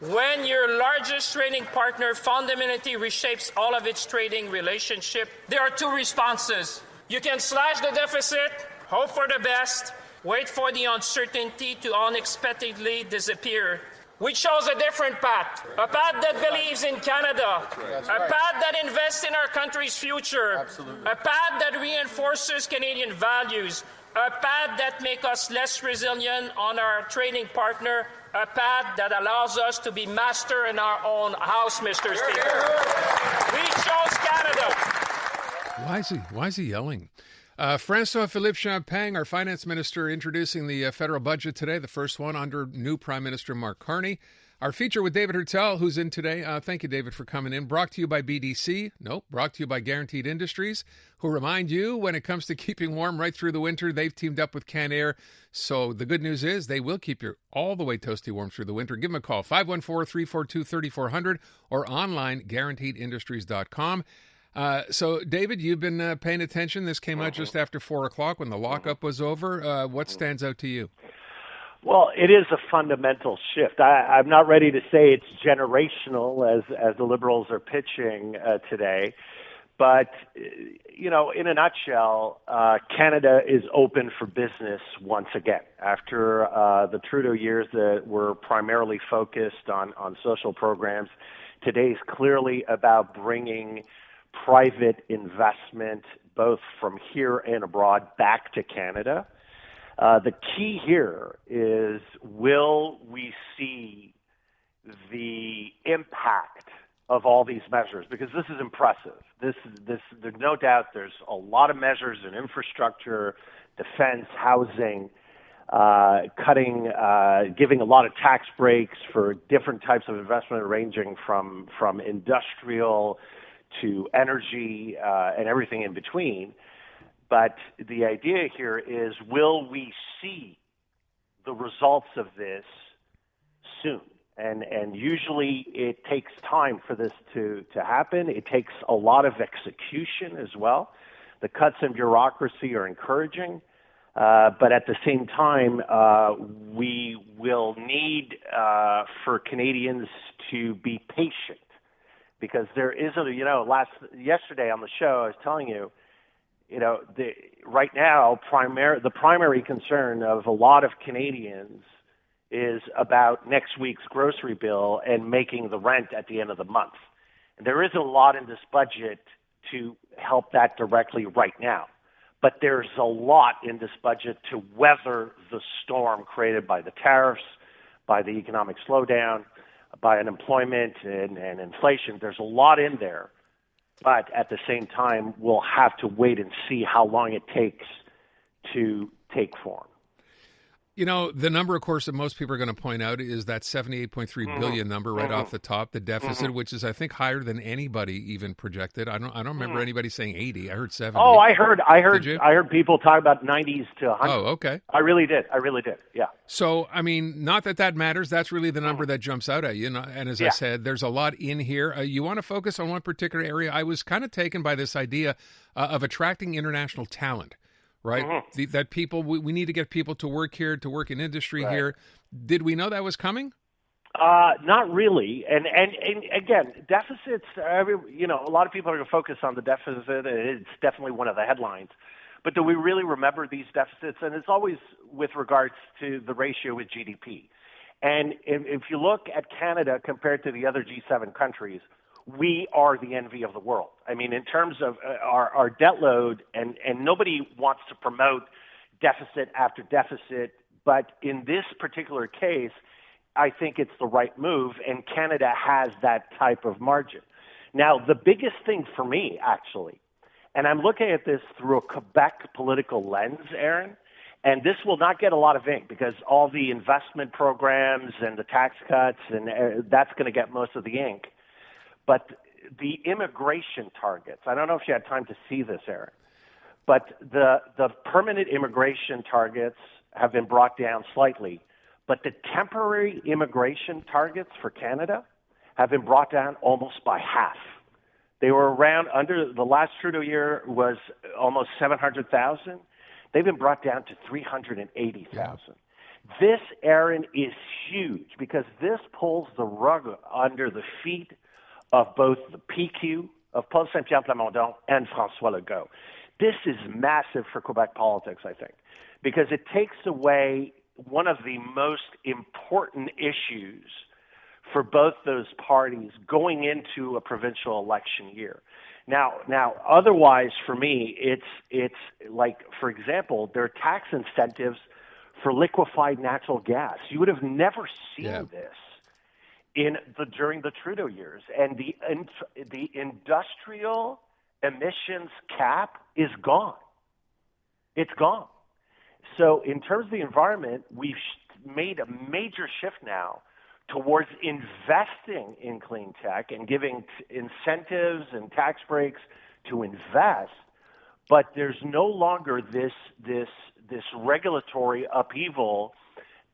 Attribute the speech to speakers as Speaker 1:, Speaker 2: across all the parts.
Speaker 1: When your largest trading partner fundamentally reshapes all of its trading relationship, there are two responses. You can slash the deficit, hope for the best, wait for the uncertainty to unexpectedly disappear. We chose a different path, a path that believes in Canada, a path that invests in our country's future, a path that reinforces Canadian values, a path that makes us less resilient on our trading partner, a path that allows us to be master in our own house, Mr. Speaker. We chose Canada.
Speaker 2: Why is he yelling? François-Philippe Champagne, our finance minister, introducing the federal budget today, the first one under new Prime Minister Mark Carney. Our feature with David Heurtel, who's in today. Thank you, David, for coming in. Brought to you by BDC. Nope, brought to you by Guaranteed Industries, who remind you when it comes to keeping warm right through the winter, they've teamed up with Canair. So the good news is they will keep you all the way toasty warm through the winter. Give them a call, 514-342-3400, or online, guaranteedindustries.com. So, David, you've been paying attention. This came out just after 4 o'clock when the lockup was over. What stands out to you?
Speaker 3: Well, it is a fundamental shift. I'm not ready to say it's generational as the Liberals are pitching today. But, you know, in a nutshell, Canada is open for business once again. After the Trudeau years that were primarily focused on social programs, today's clearly about bringing private investment, both from here and abroad, back to Canada. The key here is, will we see the impact of all these measures? Because this is impressive. There's no doubt there's a lot of measures in infrastructure, defense, housing, giving a lot of tax breaks for different types of investment, ranging from industrial to energy and everything in between. But the idea here is, will we see the results of this soon? And usually it takes time for this to happen. It takes a lot of execution as well. The cuts in bureaucracy are encouraging, but at the same time, we will need for Canadians to be patient. Because there is yesterday on the show, I was telling you, right now, the primary concern of a lot of Canadians is about next week's grocery bill and making the rent at the end of the month. And there isn't a lot in this budget to help that directly right now. But there's a lot in this budget to weather the storm created by the tariffs, by the economic slowdown, by unemployment and inflation. There's a lot in there, but at the same time, we'll have to wait and see how long it takes to take form.
Speaker 2: You know, the number, of course, that most people are going to point out is that $78.3 billion number right off the top, the deficit, which is, I think, higher than anybody even projected. I don't remember anybody saying 80. I heard 70.
Speaker 3: Oh, I heard people talk about 90s to 100.
Speaker 2: Oh, okay.
Speaker 3: I really did. Yeah.
Speaker 2: So, I mean, not that matters. That's really the number that jumps out at you. And as I said, there's a lot in here. You want to focus on one particular area. I was kind of taken by this idea of attracting international talent. Right? That people, we need to get people to work here, to work in industry here. Did we know that was coming?
Speaker 3: Not really. And again, deficits, a lot of people are going to focus on the deficit. It's definitely one of the headlines. But do we really remember these deficits? And it's always with regards to the ratio with GDP. And if you look at Canada compared to the other G7 countries, we are the envy of the world. I mean, in terms of our debt load, and nobody wants to promote deficit after deficit, but in this particular case, I think it's the right move, and Canada has that type of margin. Now, the biggest thing for me, actually, and I'm looking at this through a Quebec political lens, Aaron, and this will not get a lot of ink because all the investment programs and the tax cuts, and that's going to get most of the ink. But the immigration targets, I don't know if you had time to see this, Aaron, but the permanent immigration targets have been brought down slightly, but the temporary immigration targets for Canada have been brought down almost by half. They were around, under the last Trudeau year was almost 700,000. They've been brought down to 380,000. This, Aaron, is huge because this pulls the rug under the feet of both the PQ, of Paul Saint-Pierre Plamondon, and François Legault. This is massive for Quebec politics, I think, because it takes away one of the most important issues for both those parties going into a provincial election year. Now, otherwise, for me, it's like, for example, there are tax incentives for liquefied natural gas. You would have never seen this during the Trudeau years, and the industrial emissions cap is gone. It's gone. So, in terms of the environment, we've made a major shift now towards investing in clean tech and giving incentives and tax breaks to invest, but there's no longer this regulatory upheaval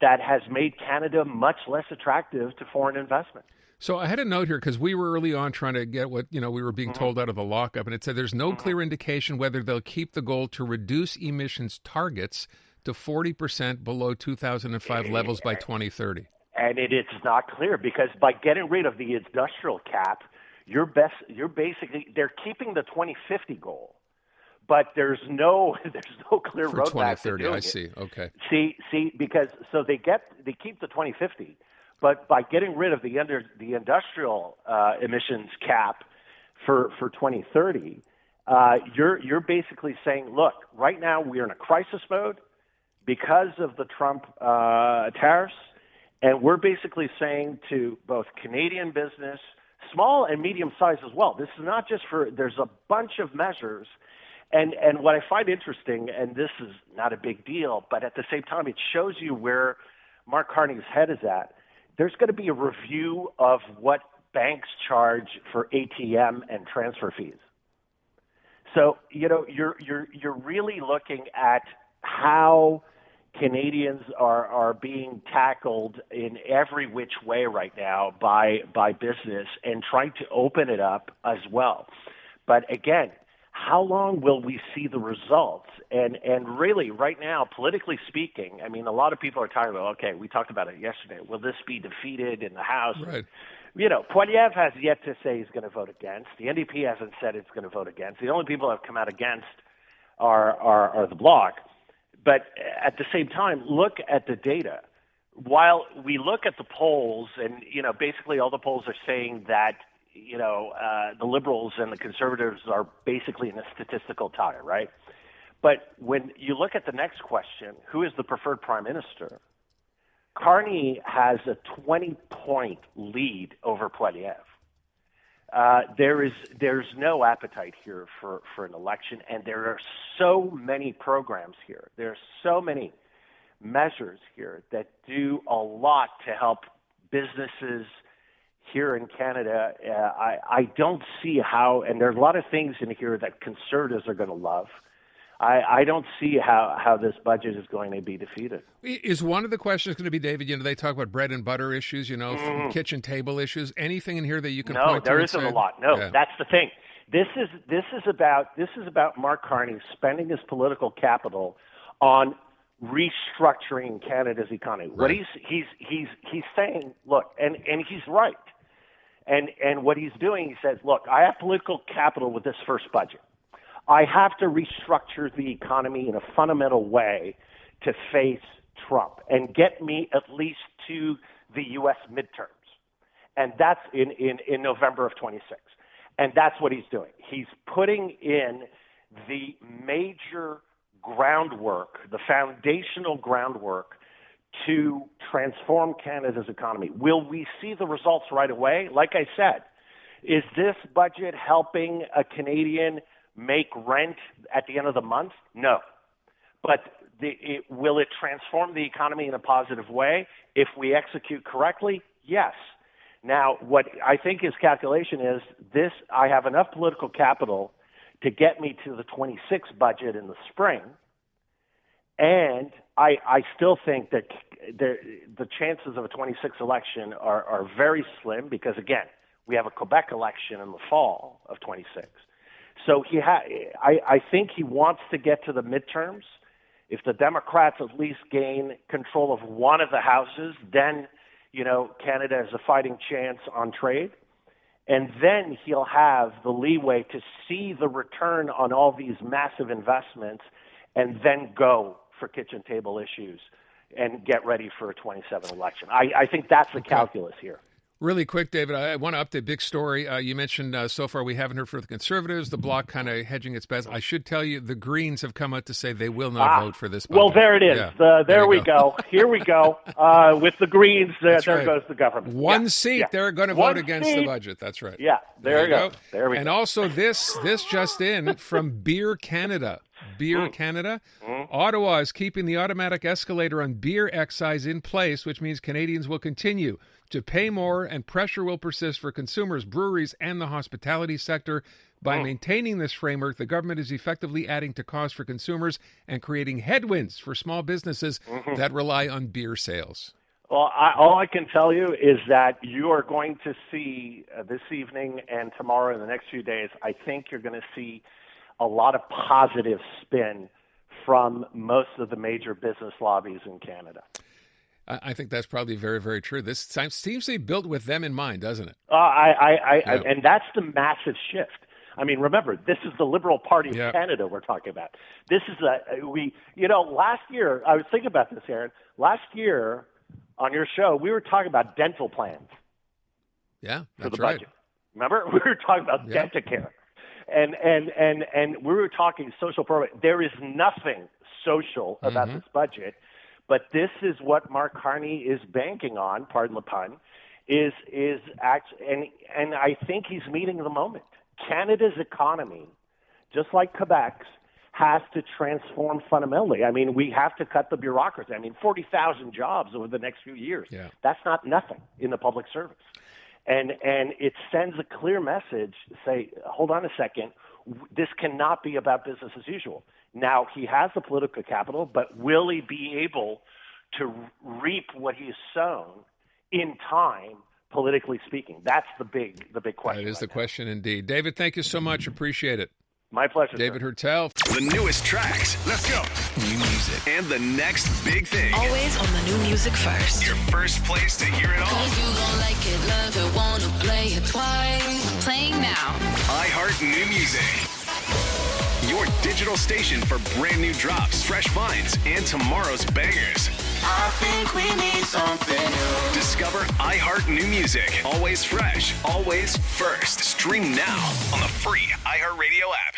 Speaker 3: that has made Canada much less attractive to foreign investment.
Speaker 2: So I had a note here because we were early on trying to get what we were being told out of the lockup, and it said there's no clear indication whether they'll keep the goal to reduce emissions targets to 40% below 2005 levels by 2030.
Speaker 3: And it's not clear because by getting rid of the industrial cap, they're keeping the 2050 goal, but there's no clear
Speaker 2: for
Speaker 3: roadmap
Speaker 2: 2030.
Speaker 3: to doing
Speaker 2: I see.
Speaker 3: It.
Speaker 2: Okay.
Speaker 3: See, because so they keep the 2050, but by getting rid of the industrial emissions cap for 2030, you're basically saying, look, right now we are in a crisis mode because of the Trump tariffs. And we're basically saying to both Canadian business, small and medium size as well, this is not just there's a bunch of measures. And what I find interesting, and this is not a big deal, but at the same time, it shows you where Mark Carney's head is at. There's going to be a review of what banks charge for ATM and transfer fees. So, you're really looking at how Canadians are being tackled in every which way right now by business and trying to open it up as well. But again, how long will we see the results? And really, right now, politically speaking, I mean, a lot of people are talking about, okay, we talked about it yesterday. Will this be defeated in the House?
Speaker 2: Right.
Speaker 3: Poilievre has yet to say he's going to vote against. The NDP hasn't said it's going to vote against. The only people that have come out against are the Bloc. But at the same time, look at the data. While we look at the polls, and basically all the polls are saying that the Liberals and the Conservatives are basically in a statistical tie, right? But when you look at the next question, who is the preferred prime minister? Carney has a 20-point lead over Poilievre. There's no appetite here for an election, and there are so many programs here. There are so many measures here that do a lot to help businesses here in Canada. I don't see how, and there are a lot of things in here that Conservatives are going to love. I don't see how this budget is going to be defeated.
Speaker 2: Is one of the questions going to be, David, they talk about bread and butter issues, kitchen table issues. Anything in here that you can point to?
Speaker 3: No, there isn't a lot. No, That's the thing. This is about Mark Carney spending his political capital on restructuring Canada's economy. Right. What he's saying, look, and he's right. And what he's doing, he says, look, I have political capital with this first budget. I have to restructure the economy in a fundamental way to face Trump and get me at least to the U.S. midterms. And that's in November of 26. And that's what he's doing. He's putting in the major groundwork, the foundational groundwork to transform Canada's economy. Will we see the results right away? Like I said, is this budget helping a Canadian make rent at the end of the month? No. But will it transform the economy in a positive way if we execute correctly? Yes. Now, what I think his calculation is this: I have enough political capital to get me to the 26 budget in the spring, and I still think that the chances of a 26 election are very slim because, again, we have a Quebec election in the fall of 26. So I think he wants to get to the midterms If the Democrats at least gain control of one of the houses, then, Canada has a fighting chance on trade. And then he'll have the leeway to see the return on all these massive investments and then go for kitchen table issues and get ready for a 27 election. I think that's the calculus here.
Speaker 2: Really quick, David, I want to update big story. You mentioned so far we haven't heard from the Conservatives, the Bloc kind of hedging its bets. I should tell you the Greens have come out to say they will not vote for this budget.
Speaker 3: Well, there it is.
Speaker 2: Yeah.
Speaker 3: There we go. Here we go. With the Greens, there goes the government.
Speaker 2: One seat, they're going to vote against the budget. That's right.
Speaker 3: Yeah, there you go. There we go.
Speaker 2: And also this just in from Beer Canada. Beer Canada. Ottawa is keeping the automatic escalator on beer excise in place, which means Canadians will continue to pay more and pressure will persist for consumers, breweries, and the hospitality sector. By maintaining this framework, the government is effectively adding to costs for consumers and creating headwinds for small businesses that rely on beer sales.
Speaker 3: Well, all I can tell you is that you are going to see this evening and tomorrow in the next few days, I think you're going to see a lot of positive spin from most of the major business lobbies in Canada.
Speaker 2: I think that's probably very, very true. This seems to be built with them in mind, doesn't it?
Speaker 3: And that's the massive shift. I mean, remember, this is the Liberal Party of Canada we're talking about. This is last year, I was thinking about this, Aaron. Last year on your show, we were talking about dental plans.
Speaker 2: Yeah,
Speaker 3: for the
Speaker 2: right.
Speaker 3: budget. Remember? We were talking about Dentacare. And we were talking social program. There is nothing social about this budget. But this is what Mark Carney is banking on, pardon the pun, and I think he's meeting the moment. Canada's economy, just like Quebec's, has to transform fundamentally. I mean, we have to cut the bureaucracy. I mean, 40,000 jobs over the next few years. Yeah. That's not nothing in the public service. And it sends a clear message, say, hold on a second, this cannot be about business as usual. Now, he has the political capital, but will he be able to reap what he's sown in time, politically speaking? That's the big question.
Speaker 2: That is the question indeed. David, thank you so much. Appreciate it.
Speaker 3: My pleasure.
Speaker 2: David Heurtel.
Speaker 4: The newest tracks. Let's go. New music. And the next big thing.
Speaker 5: Always on the new music first.
Speaker 4: Your first place to hear it all.
Speaker 5: 'Cause you gon' like it, love it, wanna play it twice. Playing now.
Speaker 4: iHeart New Music. Your digital station for brand new drops, fresh finds, and tomorrow's bangers.
Speaker 6: I think we need something new.
Speaker 4: Discover iHeart New Music. Always fresh, always first. Stream now on the free iHeartRadio app.